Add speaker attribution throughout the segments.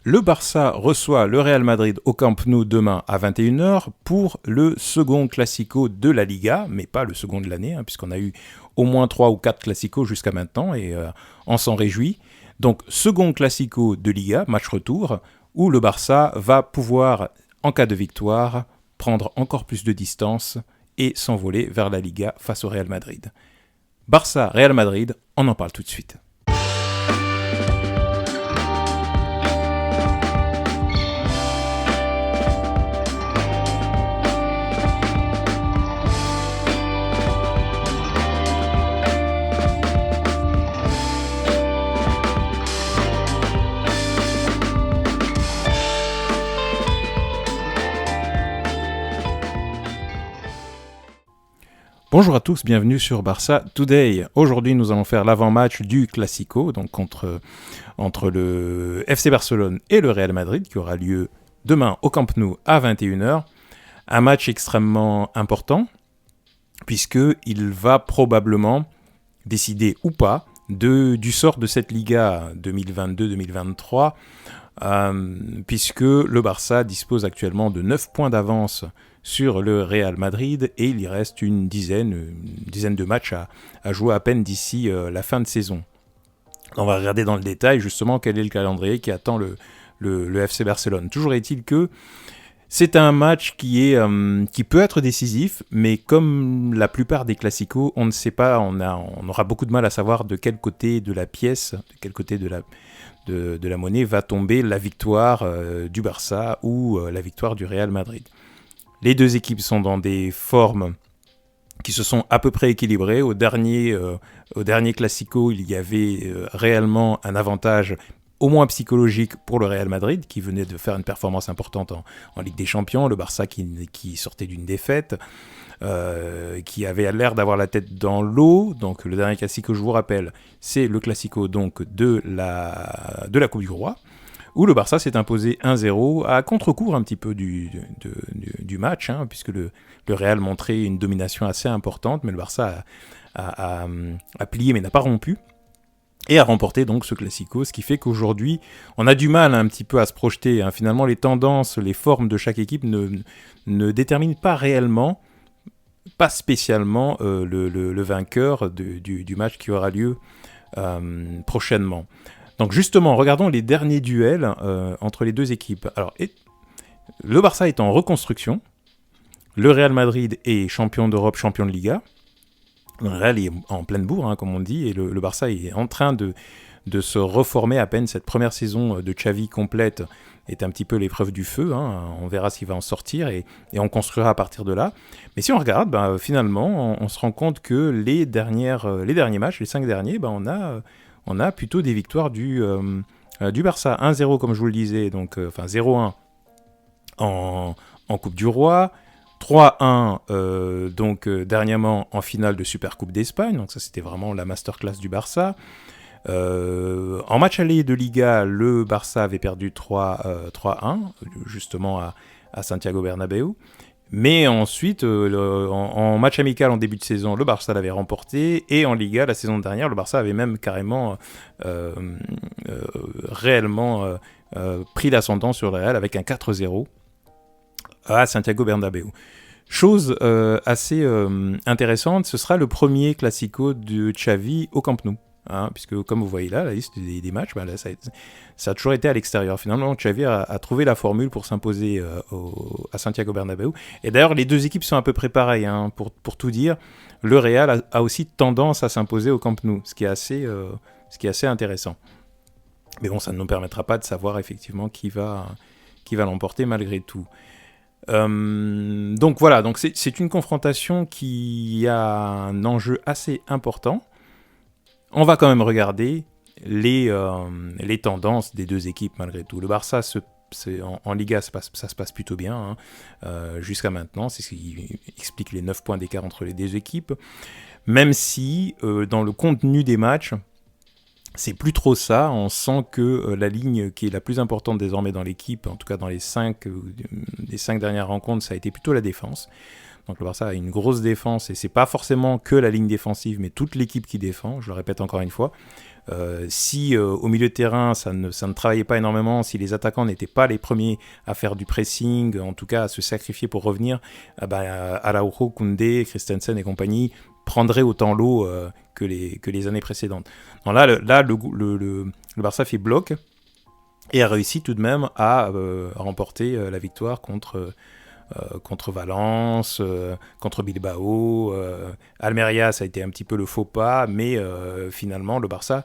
Speaker 1: Le Barça reçoit le Real Madrid au Camp Nou demain à 21h pour le second Classico de la Liga, mais pas le second de l'année, puisqu'on a eu au moins 3 ou 4 Classicos jusqu'à maintenant et on s'en réjouit. Donc second Classico de Liga, match retour, où le Barça va pouvoir, en cas de victoire, prendre encore plus de distance et s'envoler vers la Liga face au Real Madrid. Barça-Real Madrid, on en parle tout de suite. Bonjour à tous, bienvenue sur Barça Today. Aujourd'hui, nous allons faire l'avant-match du Classico, donc entre le FC Barcelone et le Real Madrid, qui aura lieu demain au Camp Nou à 21h. Un match extrêmement important, puisqu'il va probablement décider ou pas du sort de cette Liga 2022-2023, puisque le Barça dispose actuellement de 9 points d'avance sur le Real Madrid et il y reste une dizaine de matchs à jouer à peine d'ici la fin de saison. On va regarder dans le détail justement quel est le calendrier qui attend le FC Barcelone. Toujours est-il que c'est un match qui peut être décisif, mais comme la plupart des classicos, on ne sait pas, on aura beaucoup de mal à savoir de quel côté de la pièce, de quel côté de la monnaie va tomber la victoire du Barça ou la victoire du Real Madrid. Les deux équipes sont dans des formes qui se sont à peu près équilibrées. Au dernier Classico, il y avait réellement un avantage au moins psychologique pour le Real Madrid, qui venait de faire une performance importante en Ligue des Champions. Le Barça qui sortait d'une défaite, qui avait l'air d'avoir la tête dans l'eau. Donc le dernier Classico, je vous rappelle, c'est le Classico donc de la Coupe du Roi, où le Barça s'est imposé 1-0 à contre-court un petit peu du match, puisque le Real montrait une domination assez importante, mais le Barça a plié mais n'a pas rompu, et a remporté donc ce Classico, ce qui fait qu'aujourd'hui, on a du mal un petit peu à se projeter. Finalement, les tendances, les formes de chaque équipe ne déterminent pas réellement, pas spécialement le vainqueur du match qui aura lieu prochainement. Donc justement, regardons les derniers duels entre les deux équipes. Alors, le Barça est en reconstruction. Le Real Madrid est champion d'Europe, champion de Liga. Le Real est en pleine bourre, comme on dit, et le Barça est en train de se reformer à peine. Cette première saison de Xavi complète est un petit peu l'épreuve du feu. On verra s'il va en sortir et on construira à partir de là. Mais si on regarde, finalement, on se rend compte que les derniers matchs, les 5 derniers, on a plutôt des victoires du Barça. 1-0, comme je vous le disais, donc 0-1 en Coupe du Roi. 3-1 dernièrement en finale de Supercoupe d'Espagne. Donc ça, c'était vraiment la masterclass du Barça. En match aller de Liga, le Barça avait perdu 3-1, justement à Santiago Bernabéu. Mais ensuite, en match amical en début de saison, le Barça l'avait remporté. Et en Liga, la saison dernière, le Barça avait même carrément réellement pris l'ascendant sur le Real avec un 4-0 à Santiago Bernabéu. Chose assez intéressante, ce sera le premier Classico de Xavi au Camp Nou. Puisque comme vous voyez là, la liste des matchs, là, ça a toujours été à l'extérieur. Finalement, Xavi a trouvé la formule pour s'imposer à Santiago Bernabéu. Et d'ailleurs, les deux équipes sont à peu près pareilles. Pour tout dire, le Real a aussi tendance à s'imposer au Camp Nou, ce qui est assez intéressant. Mais bon, ça ne nous permettra pas de savoir effectivement qui va l'emporter malgré tout. Donc voilà, c'est une confrontation qui a un enjeu assez important. On va quand même regarder les tendances des deux équipes malgré tout. Le Barça, en Liga, ça se passe plutôt bien jusqu'à maintenant. C'est ce qui explique les 9 points d'écart entre les deux équipes. Même si, dans le contenu des matchs, c'est plus trop ça. On sent que la ligne qui est la plus importante désormais dans l'équipe, en tout cas dans les 5 dernières rencontres, ça a été plutôt la défense. Donc le Barça a une grosse défense, et c'est pas forcément que la ligne défensive, mais toute l'équipe qui défend, je le répète encore une fois. Si au milieu de terrain ça ne travaillait pas énormément, si les attaquants n'étaient pas les premiers à faire du pressing, en tout cas à se sacrifier pour revenir, Araujo, Koundé, Christensen et compagnie prendraient autant l'eau que les années précédentes. Donc le Barça fait bloc et a réussi tout de même à remporter la victoire contre Valence, contre Bilbao. Almeria, ça a été un petit peu le faux pas, mais finalement, le Barça,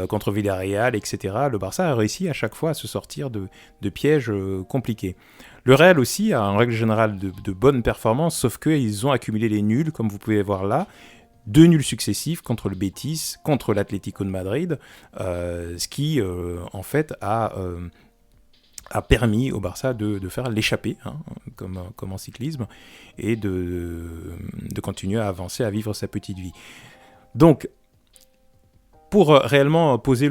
Speaker 1: contre Villarreal, etc., le Barça a réussi à chaque fois à se sortir de pièges compliqués. Le Real aussi a en règle générale de bonnes performances, sauf qu'ils ont accumulé les nuls, comme vous pouvez voir là. 2 nuls successifs contre le Betis, contre l'Atlético de Madrid, ce qui, en fait, a permis au Barça de faire l'échappée, comme en cyclisme, et de continuer à avancer, à vivre sa petite vie. Donc, pour réellement poser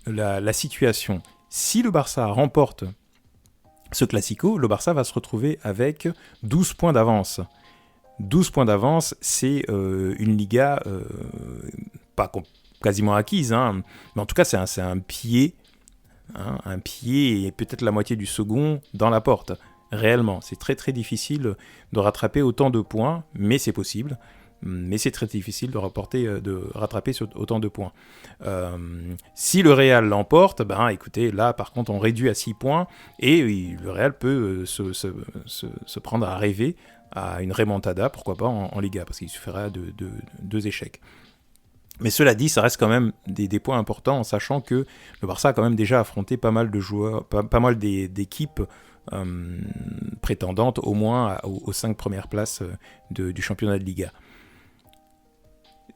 Speaker 1: la situation, si le Barça remporte ce Classico, le Barça va se retrouver avec 12 points d'avance. 12 points d'avance, c'est une Liga pas quasiment acquise, mais en tout cas, c'est un pied, un pied et peut-être la moitié du second dans la porte. Réellement, c'est très très difficile de rattraper autant de points, mais c'est possible. Mais c'est très difficile de rattraper autant de points. Si le Real l'emporte, écoutez, là par contre on réduit à 6 points et le Real peut se prendre à rêver à une remontada, pourquoi pas en Liga, parce qu'il suffira de 2 échecs. Mais cela dit, ça reste quand même des points importants, en sachant que le Barça a quand même déjà affronté pas mal de joueurs, pas mal d'équipes prétendantes au moins aux 5 premières places du championnat de Liga.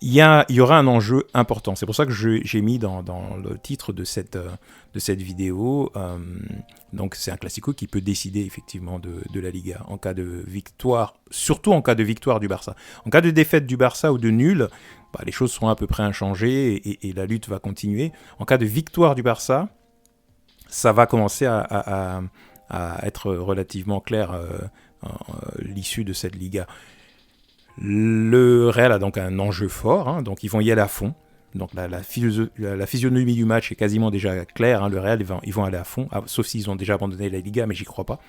Speaker 1: Il y aura un enjeu important. C'est pour ça que j'ai mis dans le titre de cette vidéo. Donc c'est un Classico qui peut décider effectivement de la Liga en cas de victoire, surtout en cas de victoire du Barça. En cas de défaite du Barça ou de nul, les choses seront à peu près inchangées et la lutte va continuer. En cas de victoire du Barça, ça va commencer à être relativement clair l'issue de cette Liga. Le Real a donc un enjeu fort, donc ils vont y aller à fond. Donc la physionomie du match est quasiment déjà claire. Le Real, ils vont aller à fond, sauf s'ils ont déjà abandonné la Liga, mais j'y crois pas.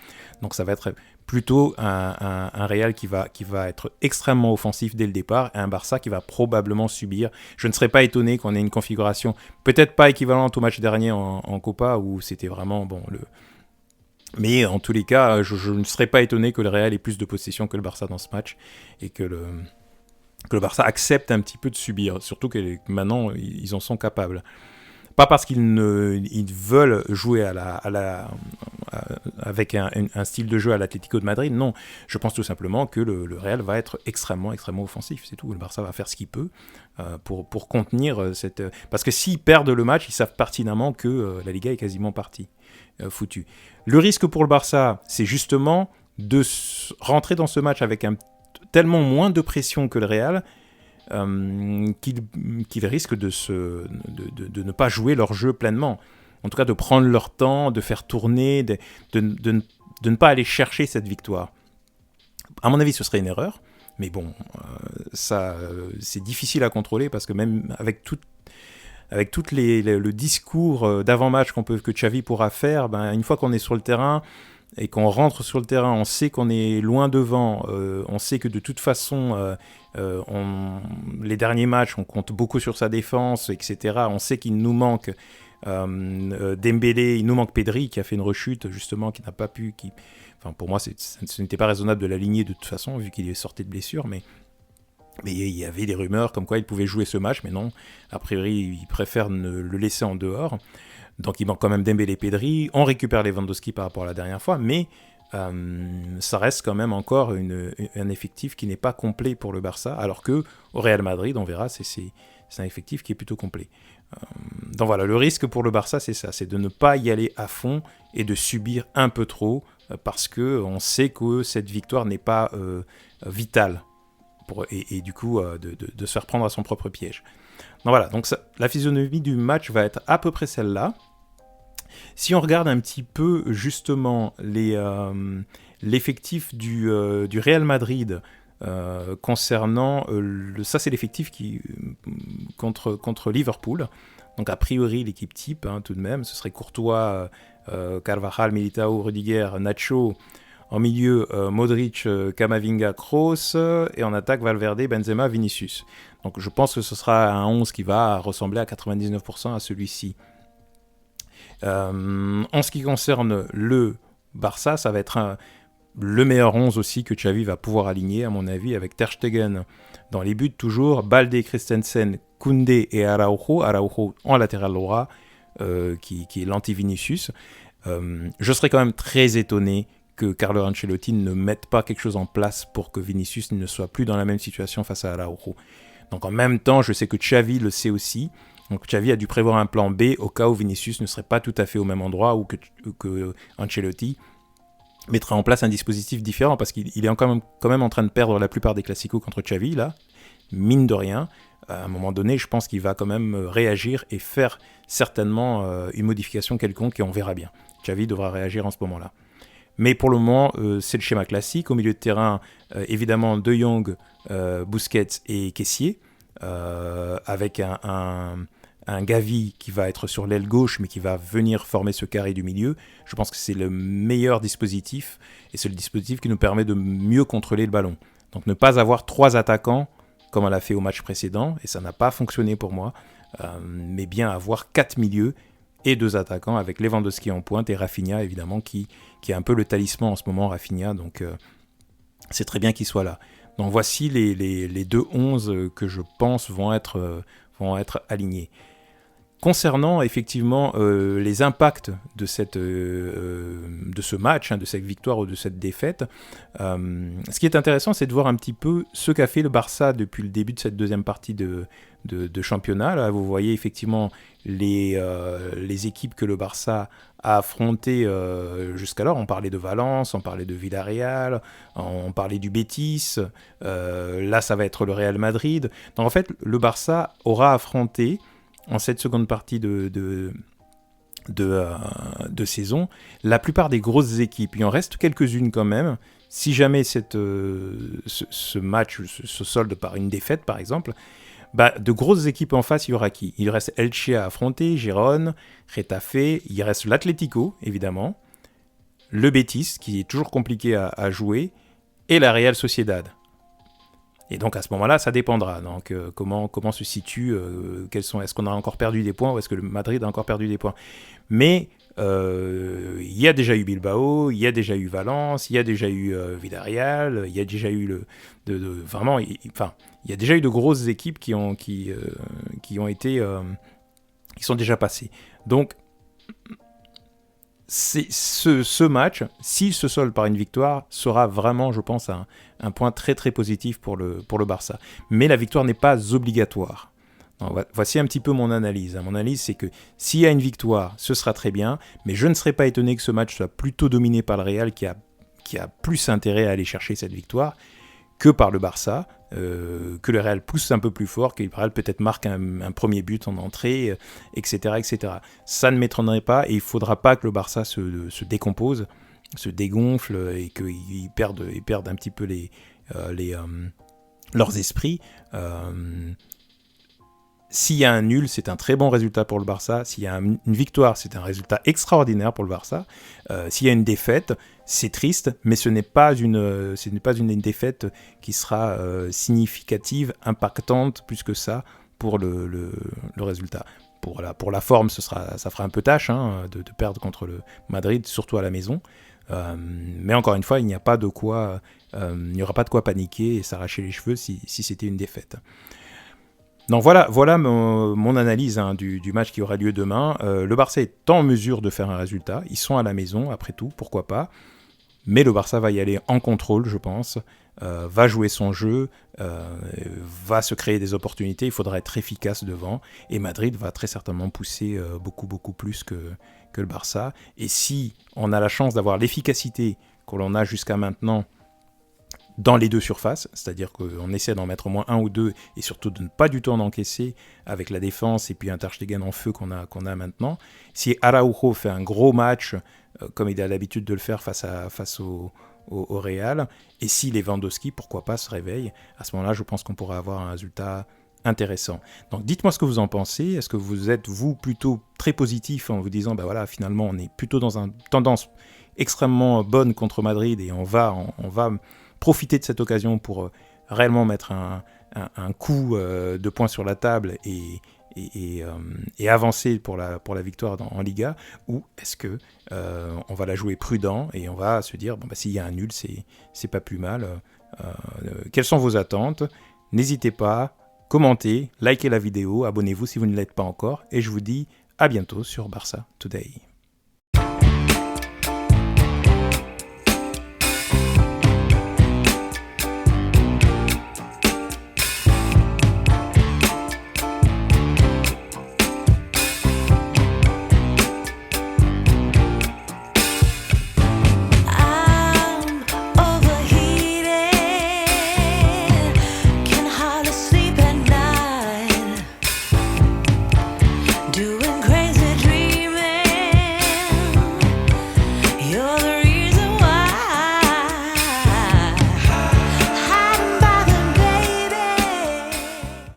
Speaker 1: Donc ça va être plutôt un Real qui va être extrêmement offensif dès le départ, et un Barça qui va probablement subir. Je ne serais pas étonné qu'on ait une configuration peut-être pas équivalente au match dernier en Copa, où c'était vraiment Mais en tous les cas, je ne serais pas étonné que le Real ait plus de possession que le Barça dans ce match, et que le Barça accepte un petit peu de subir, surtout que maintenant ils en sont capables. Pas parce qu'ils veulent jouer avec un style de jeu à l'Atlético de Madrid, non. Je pense tout simplement que le Real va être extrêmement, extrêmement offensif, c'est tout. Le Barça va faire ce qu'il peut pour contenir cette... Parce que s'ils perdent le match, ils savent pertinemment que la Liga est quasiment partie, foutue. Le risque pour le Barça, c'est justement de rentrer dans ce match avec tellement moins de pression que le Real, qu'ils risquent de ne pas jouer leur jeu pleinement. En tout cas, de prendre leur temps, de faire tourner, de ne pas aller chercher cette victoire. À mon avis, ce serait une erreur, mais bon, c'est difficile à contrôler, parce que même avec tout le discours d'avant-match que Xavi pourra faire, une fois qu'on est sur le terrain et qu'on rentre sur le terrain, on sait qu'on est loin devant, on sait que de toute façon, les derniers matchs, on compte beaucoup sur sa défense, etc. On sait qu'il nous manque Dembélé, il nous manque Pedri, qui a fait une rechute, justement, qui n'a pas pu... pour moi, ce n'était pas raisonnable de l'aligner de toute façon, vu qu'il est sorti de blessure, mais il y avait des rumeurs comme quoi il pouvait jouer ce match, mais non, a priori, il préfère le laisser en dehors. Donc il manque quand même Dembélé et Pedri. On récupère Lewandowski par rapport à la dernière fois, mais ça reste quand même encore un effectif qui n'est pas complet pour le Barça, alors que au Real Madrid, on verra, c'est un effectif qui est plutôt complet. Donc voilà, le risque pour le Barça, c'est ça, c'est de ne pas y aller à fond et de subir un peu trop, parce qu'on sait que cette victoire n'est pas vitale, et du coup de se faire prendre à son propre piège. Donc voilà, donc la physionomie du match va être à peu près celle-là. Si on regarde un petit peu justement l'effectif du Real Madrid concernant ça, c'est l'effectif contre Liverpool. Donc a priori l'équipe type, tout de même, ce serait Courtois, Carvajal, Militao, Rudiger, Nacho. En milieu, Modric, Camavinga, Kroos, et en attaque, Valverde, Benzema, Vinicius. Donc je pense que ce sera un 11 qui va ressembler à 99% à celui-ci. En ce qui concerne le Barça, ça va être le meilleur 11 aussi que Xavi va pouvoir aligner, à mon avis, avec Ter Stegen dans les buts toujours, Balde, Christensen, Koundé et Araujo en latéral droit, qui est l'anti-Vinicius. Je serais quand même très étonné que Carlo Ancelotti ne mette pas quelque chose en place pour que Vinicius ne soit plus dans la même situation face à Araujo. Donc en même temps, je sais que Xavi le sait aussi. Donc Xavi a dû prévoir un plan B au cas où Vinicius ne serait pas tout à fait au même endroit ou que Ancelotti mettra en place un dispositif différent parce qu'il est quand même en train de perdre la plupart des classicos contre Xavi, là, mine de rien. À un moment donné, je pense qu'il va quand même réagir et faire certainement une modification quelconque et on verra bien. Xavi devra réagir en ce moment-là. Mais pour le moment, c'est le schéma classique. Au milieu de terrain, évidemment, De Jong, Busquets et Kessié, avec un Gavi qui va être sur l'aile gauche, mais qui va venir former ce carré du milieu. Je pense que c'est le meilleur dispositif, et c'est le dispositif qui nous permet de mieux contrôler le ballon. Donc ne pas avoir 3 attaquants, comme on l'a fait au match précédent, et ça n'a pas fonctionné pour moi, mais bien avoir 4 milieux, et 2 attaquants avec Lewandowski en pointe et Rafinha évidemment qui est un peu le talisman en ce moment, Rafinha, donc c'est très bien qu'il soit là. Donc voici les 2 11 que je pense vont être alignés. Concernant effectivement les impacts de ce match, de cette victoire ou de cette défaite, ce qui est intéressant, c'est de voir un petit peu ce qu'a fait le Barça depuis le début de cette deuxième partie de championnat. Là, vous voyez effectivement les équipes que le Barça a affrontées jusqu'alors. On parlait de Valence, on parlait de Villarreal, on parlait du Betis. Là, ça va être le Real Madrid. Donc en fait, le Barça aura affronté en cette seconde partie de saison, la plupart des grosses équipes. Il en reste quelques-unes quand même. Si jamais ce match se solde par une défaite, par exemple, de grosses équipes en face, il y aura qui ? Il reste Elche à affronter, Gérone, Getafe, il reste l'Atlético, évidemment, le Betis, qui est toujours compliqué à jouer, et la Real Sociedad. Et donc à ce moment-là, ça dépendra. Donc comment se situe, est-ce qu'on a encore perdu des points ou est-ce que le Madrid a encore perdu des points ? Mais il y a déjà eu Bilbao, il y a déjà eu Valence, il y a déjà eu Villarreal, il y a déjà eu vraiment, il y a déjà eu de grosses équipes qui sont déjà passées. Donc ce match, s'il se solde par une victoire, sera vraiment, je pense, un point très très positif pour le Barça. Mais la victoire n'est pas obligatoire. Alors, voici un petit peu mon analyse. Mon analyse, c'est que s'il y a une victoire, ce sera très bien, mais je ne serais pas étonné que ce match soit plutôt dominé par le Real, qui a plus intérêt à aller chercher cette victoire, que par le Barça, que le Real pousse un peu plus fort, que le Real peut-être marque un premier but en entrée, etc., etc. Ça ne m'étonnerait pas, et il ne faudra pas que le Barça se décompose, se dégonfle, et qu'ils perdent un petit peu leurs esprits. S'il y a un nul, c'est un très bon résultat pour le Barça. S'il y a une victoire, c'est un résultat extraordinaire pour le Barça. S'il y a une défaite, c'est triste, mais ce n'est pas une défaite qui sera significative, impactante plus que ça pour le résultat. Pour la forme, ça fera un peu tâche de perdre contre le Madrid, surtout à la maison. Mais encore une fois, il n'y aura pas de quoi paniquer et s'arracher les cheveux si c'était une défaite. Donc voilà mon analyse du match qui aura lieu demain. Le Barça est en mesure de faire un résultat. Ils sont à la maison, après tout, pourquoi pas. Mais le Barça va y aller en contrôle, je pense. Va jouer son jeu, va se créer des opportunités. Il faudra être efficace devant. Et Madrid va très certainement pousser beaucoup, beaucoup plus que le Barça. Et si on a la chance d'avoir l'efficacité que l'on a jusqu'à maintenant dans les deux surfaces, c'est-à-dire qu'on essaie d'en mettre au moins un ou deux et surtout de ne pas du tout en encaisser avec la défense et puis un Ter Stegen en feu qu'on a maintenant. Si Araujo fait un gros match, comme il a l'habitude de le faire face au Real. Et si Lewandowski, pourquoi pas, se réveille, à ce moment-là, je pense qu'on pourra avoir un résultat intéressant. Donc dites-moi ce que vous en pensez. Est-ce que vous êtes, vous, plutôt très positif en vous disant, ben voilà, finalement, on est plutôt dans une tendance extrêmement bonne contre Madrid et on va profiter de cette occasion pour réellement mettre un coup de poing sur la table et avancer pour la victoire en Liga, ou est-ce que on va la jouer prudent et on va se dire, bon, bah, s'il y a un nul, c'est pas plus mal. Quelles sont vos attentes? N'hésitez pas, commentez, likez la vidéo, abonnez-vous si vous ne l'êtes pas encore, et je vous dis à bientôt sur Barça Today.